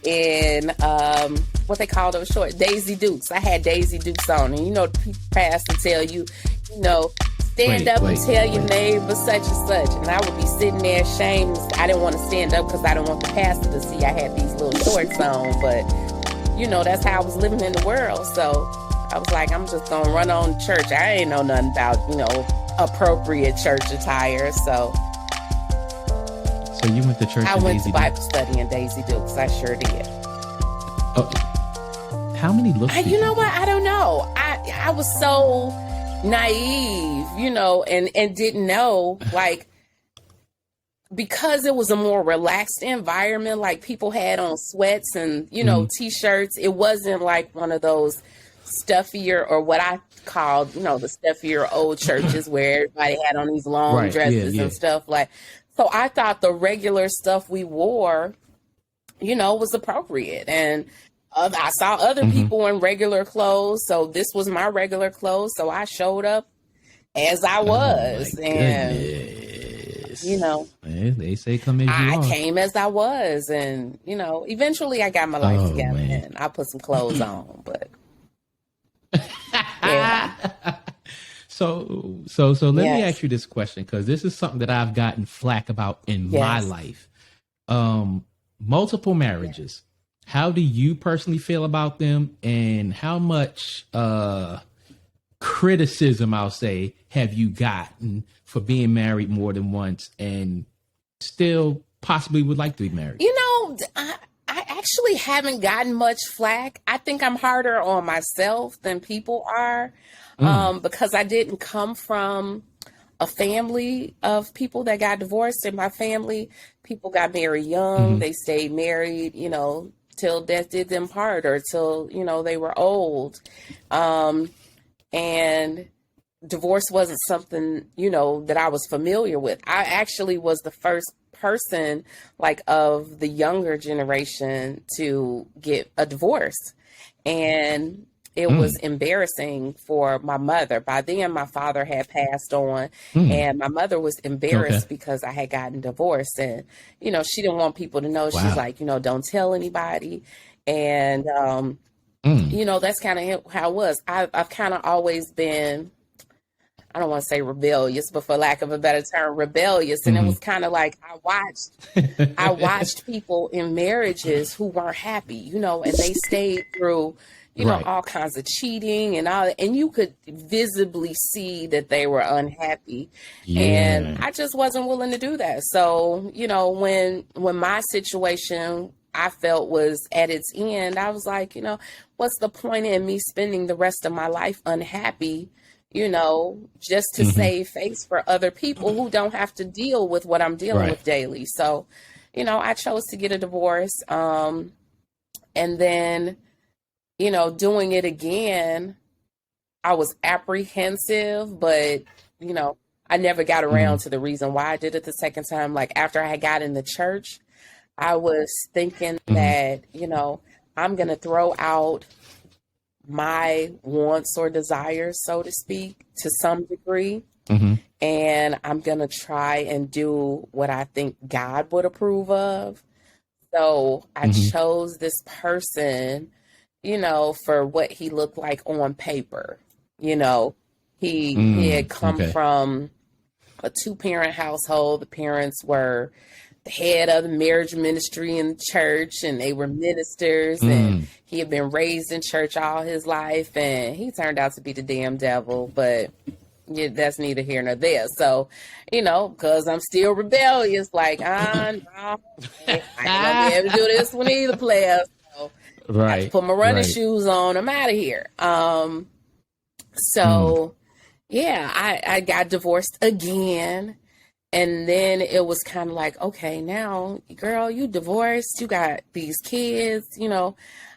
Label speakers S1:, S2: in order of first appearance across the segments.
S1: in what they call those short Daisy Dukes. I had Daisy Dukes on, and the pastor tell you, stand up and tell your neighbor such and such. And I would be sitting there ashamed. I didn't want to stand up because I didn't want the pastor to see I had these little shorts on. But, that's how I was living in the world. So I was like, I'm just going to run on church. I ain't know nothing about, appropriate church attire. So
S2: you went to church?
S1: I went to Bible study in Daisy Dukes. I sure did.
S2: Oh, how many looks?
S1: You know what? I don't know. I was so naive, and didn't know, because it was a more relaxed environment, like people had on sweats and, t-shirts. It wasn't like one of those stuffier, or what I called, the stuffier old churches where everybody had on these long dresses and stuff so I thought the regular stuff we wore, was appropriate. And I saw other people in regular clothes. So this was my regular clothes. So I showed up as I was.
S2: They say come as you are.
S1: I came as I was. And, eventually I got my life together and I put some clothes on. But yeah.
S2: So let me ask you this question, because this is something that I've gotten flack about in my life. Multiple marriages. How do you personally feel about them, and how much criticism, I'll say, have you gotten for being married more than once and still possibly would like to be married?
S1: I actually haven't gotten much flack. I think I'm harder on myself than people are. Because I didn't come from a family of people that got divorced. In my family, people got married young. They stayed married, till death did them part, or till, they were old. And divorce wasn't something, that I was familiar with. I actually was the first person, of the younger generation to get a divorce. And it was embarrassing for my mother. By then, my father had passed on, and my mother was embarrassed because I had gotten divorced. And, she didn't want people to know. Wow. She's like, don't tell anybody. And, that's kind of how it was. I've kind of always been, I don't want to say rebellious, but for lack of a better term, rebellious. And it was kind of like I watched people in marriages who weren't happy, and they stayed through all kinds of cheating and all that. And you could visibly see that they were unhappy. Yeah. And I just wasn't willing to do that. So, when my situation I felt was at its end, I was like, what's the point in me spending the rest of my life unhappy, just to save face for other people who don't have to deal with what I'm dealing with daily. So, I chose to get a divorce. And then, doing it again, I was apprehensive, but, I never got around to the reason why I did it the second time. Like after I got in the church, I was thinking that, I'm going to throw out my wants or desires, so to speak, to some degree. And I'm going to try and do what I think God would approve of. So I chose this person, for what he looked like on paper. He had come from a 2-parent household. The parents were the head of the marriage ministry in the church, and they were ministers, and he had been raised in church all his life, and he turned out to be the damn devil, but that's neither here nor there. So, because I'm still rebellious, like, no, I ain't gonna be able to do this one either, player. So I have to put my running shoes on. I'm out of here. I got divorced again. And then it was kind of like, okay, now, girl, you divorced, you got these kids,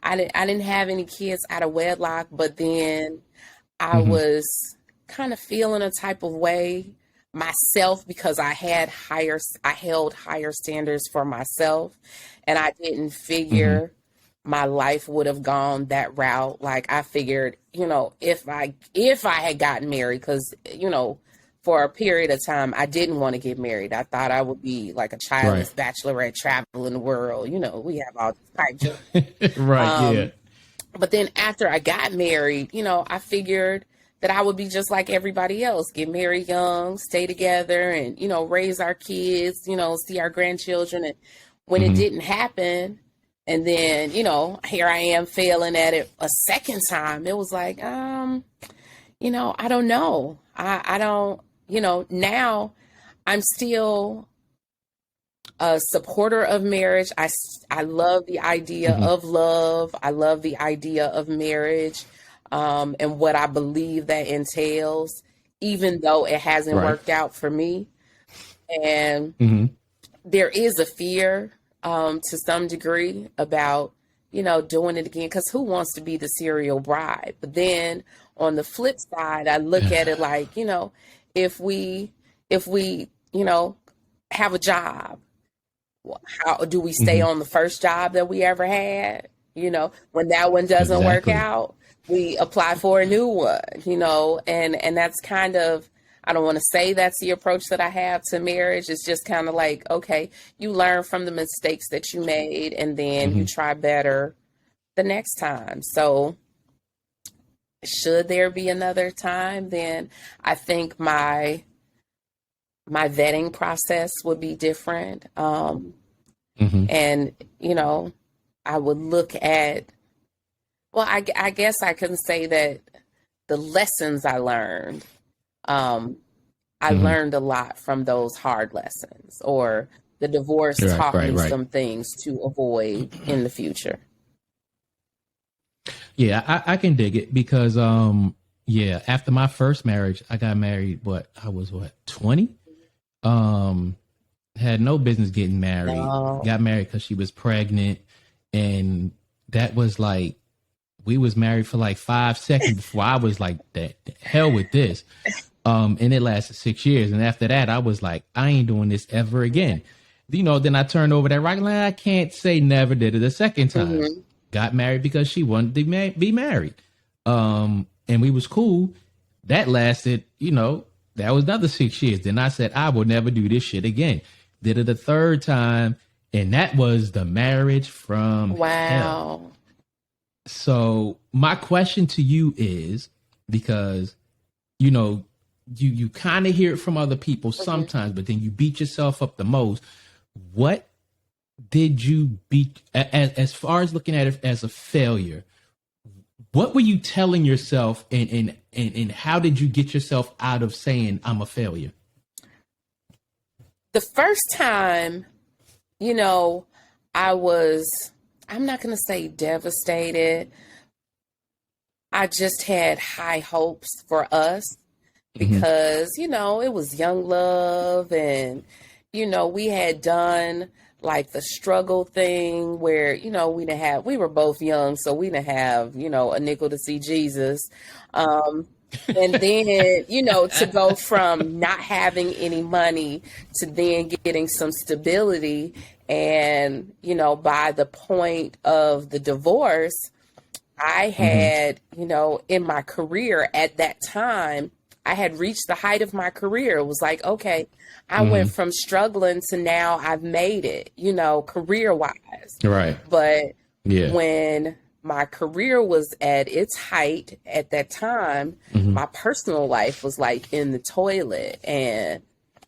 S1: I didn't have any kids out of wedlock, but then I was kind of feeling a type of way myself because I held higher standards for myself, and I didn't figure my life would have gone that route. Like I figured, if I had gotten married, because, for a period of time, I didn't want to get married. I thought I would be like a childless bachelorette traveling the world. You know, we have all these pipe dreams.
S2: Right. Yeah.
S1: But then after I got married, you know, I figured that I would be just like everybody else, get married young, stay together and, you know, raise our kids, you know, see our grandchildren. And when it didn't happen, and then, you know, here I am failing at it a second time, it was like, you know, I don't know. I don't, you know, now I'm still a supporter of marriage. I love the idea of love. I love the idea of marriage, and what I believe that entails, even though it hasn't worked out for me. And there is a fear, to some degree, about, you know, doing it again, because who wants to be the serial bride? But then on the flip side, I look at it like, you know, if we, you know, have a job, how do we stay on the first job that we ever had? You know, when that one doesn't work out, we apply for a new one, you know, and that's kind of, I don't want to say that's the approach that I have to marriage. It's just kind of like, okay, you learn from the mistakes that you made, and then you try better the next time. So should there be another time, then I think my vetting process would be different. And, you know, I would look at, well, I guess I can say that the lessons I learned, I learned a lot from those hard lessons, or the divorce taught me some things to avoid in the future.
S2: Yeah, I can dig it because, yeah, after my first marriage, I got married, I was 20? Had no business getting married. No. Got married because she was pregnant. And that was like, we was married for like 5 seconds before I was like, the hell with this. And it lasted 6 years. And after that, I was like, I ain't doing this ever again. You know, then I turned over that rock line. I can't say never did it a second time. Got married because she wanted to be married. And we was cool. That lasted, you know, that was another 6 years. Then I said, I will never do this shit again. Did it a third time. And that was the marriage from hell. So my question to you is, because, you know, you kind of hear it from other people sometimes, but then you beat yourself up the most. What did you beat, as far as looking at it as a failure, what were you telling yourself, and how did you get yourself out of saying I'm a failure?
S1: The first time, you know, I'm not going to say devastated. I just had high hopes for us because, you know, it was young love, and, you know, we had done like the struggle thing where, you know, we were both young, so we didn't have, you know, a nickel to see Jesus. And then, you know, to go from not having any money to then getting some stability. And, you know, by the point of the divorce, I had, you know, in my career at that time, I had reached the height of my career. It was like, okay, I went from struggling to now I've made it, you know, career wise.
S2: Right.
S1: But when my career was at its height at that time, my personal life was like in the toilet, and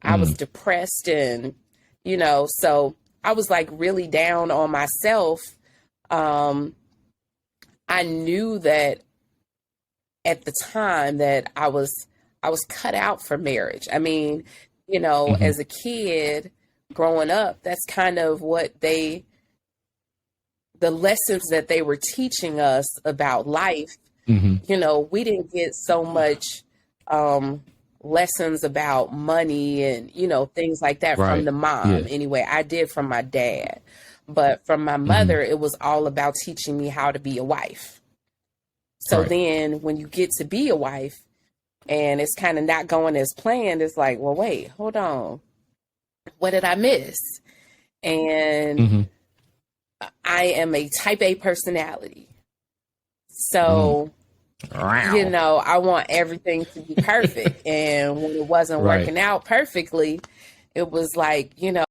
S1: I was depressed, and, you know, so I was like really down on myself. I knew that at the time that I was cut out for marriage. I mean, you know, as a kid growing up, that's kind of what the lessons that they were teaching us about life. You know, we didn't get so much lessons about money and, you know, things like that from the mom. Anyway, I did from my dad, but from my mother, it was all about teaching me how to be a wife. So then when you get to be a wife and it's kind of not going as planned, it's like, well, wait, hold on. What did I miss? And I am a type A personality. So you know, I want everything to be perfect. And when it wasn't working out perfectly, it was like, you know,